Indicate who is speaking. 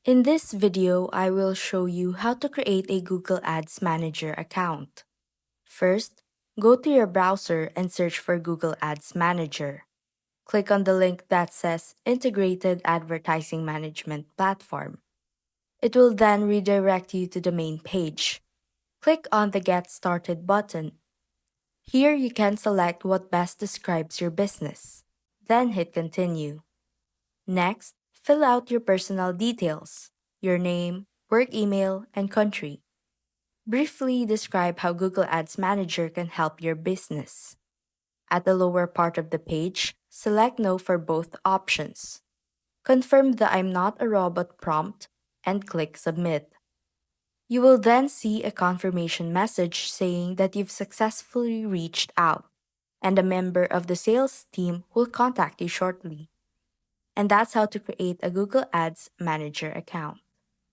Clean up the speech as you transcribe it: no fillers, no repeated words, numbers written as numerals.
Speaker 1: In this video, I will show you how to create a Google Ads Manager account. First, go to your browser and search for Google Ads Manager. Click on the link that says Integrated Advertising Management Platform. It will then redirect you to the main page. Click on the Get Started button. Here you can select what best describes your business. Then hit Continue. Next, fill out your personal details, your name, work email, and country. Briefly describe how Google Ads Manager can help your business. At the lower part of the page, select No for both options. Confirm the I'm not a robot prompt and click Submit. You will then see a confirmation message saying that you've successfully reached out, and a member of the sales team will contact you shortly. And that's how to create a Google Ads Manager account.